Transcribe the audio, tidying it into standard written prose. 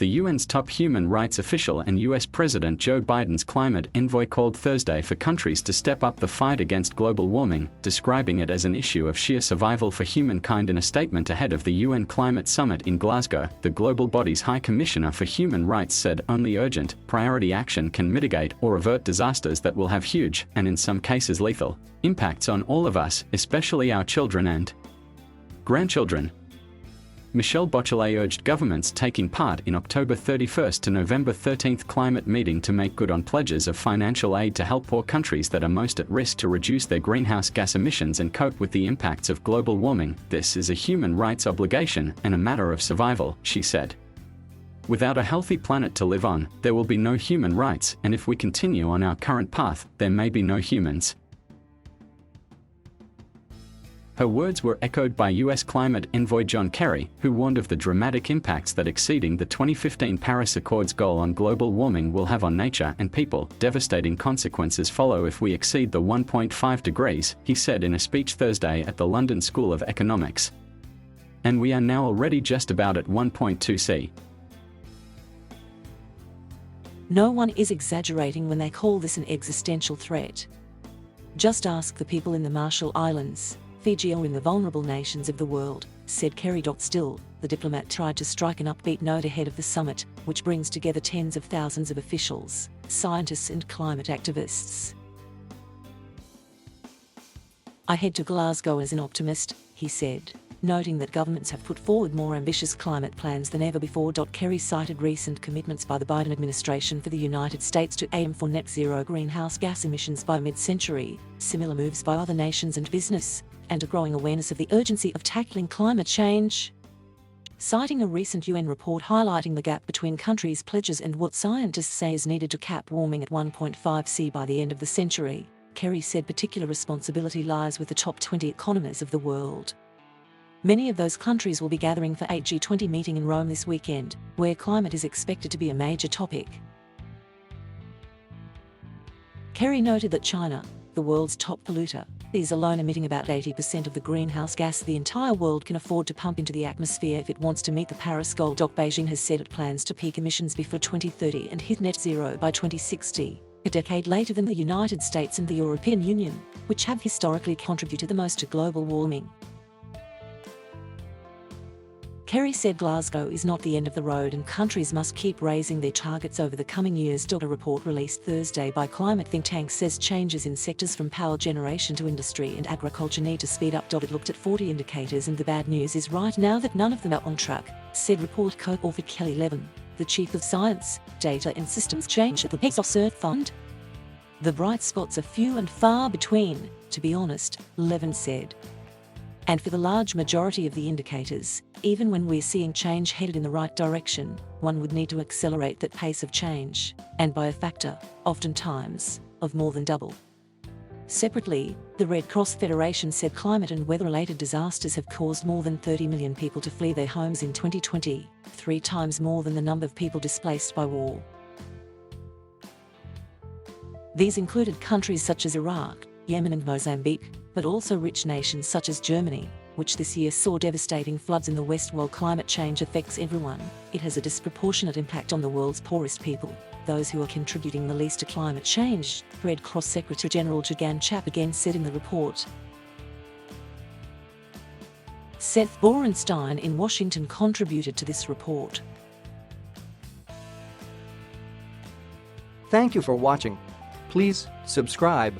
The UN's top human rights official and US President Joe Biden's climate envoy called Thursday for countries to step up the fight against global warming, describing it as an issue of sheer survival for humankind. In a statement ahead of the UN Climate Summit in Glasgow, the global body's High Commissioner for Human Rights said only urgent, priority action can mitigate or avert disasters that will have huge, and in some cases lethal, impacts on all of us, especially our children and grandchildren. Michelle Bachelet urged governments taking part in October 31 to November 13 climate meeting to make good on pledges of financial aid to help poor countries that are most at risk to reduce their greenhouse gas emissions and cope with the impacts of global warming. This is a human rights obligation and a matter of survival, she said. Without a healthy planet to live on, there will be no human rights, and if we continue on our current path, there may be no humans. Her words were echoed by US climate envoy John Kerry, who warned of the dramatic impacts that exceeding the 2015 Paris Accords goal on global warming will have on nature and people. Devastating consequences follow if we exceed the 1.5 degrees, he said in a speech Thursday at the London School of Economics. And we are now already just about at 1.2 C. No one is exaggerating when they call this an existential threat. Just ask the people in the Marshall Islands, Fiji, or in the vulnerable nations of the world, said Kerry. Still, the diplomat tried to strike an upbeat note ahead of the summit, which brings together tens of thousands of officials, scientists and climate activists. I head to Glasgow as an optimist, he said, noting that governments have put forward more ambitious climate plans than ever before. Kerry cited recent commitments by the Biden administration for the United States to aim for net zero greenhouse gas emissions by mid-century, similar moves by other nations and business, and a growing awareness of the urgency of tackling climate change. Citing a recent UN report highlighting the gap between countries' pledges and what scientists say is needed to cap warming at 1.5 C by the end of the century, Kerry said particular responsibility lies with the top 20 economies of the world. Many of those countries will be gathering for a G20 meeting in Rome this weekend, where climate is expected to be a major topic. Kerry noted that China, the world's top polluter, is alone emitting about 80% of the greenhouse gas the entire world can afford to pump into the atmosphere if it wants to meet the Paris goal. Beijing has said it plans to peak emissions before 2030 and hit net zero by 2060, a decade later than the United States and the European Union, which have historically contributed the most to global warming. Kerry said Glasgow is not the end of the road and countries must keep raising their targets over the coming years. A report released Thursday by climate think tank says changes in sectors from power generation to industry and agriculture need to speed up. It looked at 40 indicators and the bad news is right now that none of them are on track, said report co-author Kelly Levin, the Chief of Science, Data and Systems Change at the Earth Fund. The bright spots are few and far between, to be honest, Levin said. And for the large majority of the indicators, even when we're seeing change headed in the right direction, one would need to accelerate that pace of change, and by a factor, oftentimes, of more than double. Separately, the Red Cross Federation said climate and weather-related disasters have caused more than 30 million people to flee their homes in 2020, 3 times more than the number of people displaced by war. These included countries such as Iraq, Yemen and Mozambique, but also rich nations such as Germany, which this year saw devastating floods in the West. While climate change affects everyone, it has a disproportionate impact on the world's poorest people, those who are contributing the least to climate change, Red Cross Secretary General Granch again said in the report. Seth Borenstein in Washington contributed to this report. Thank you for watching. Please subscribe.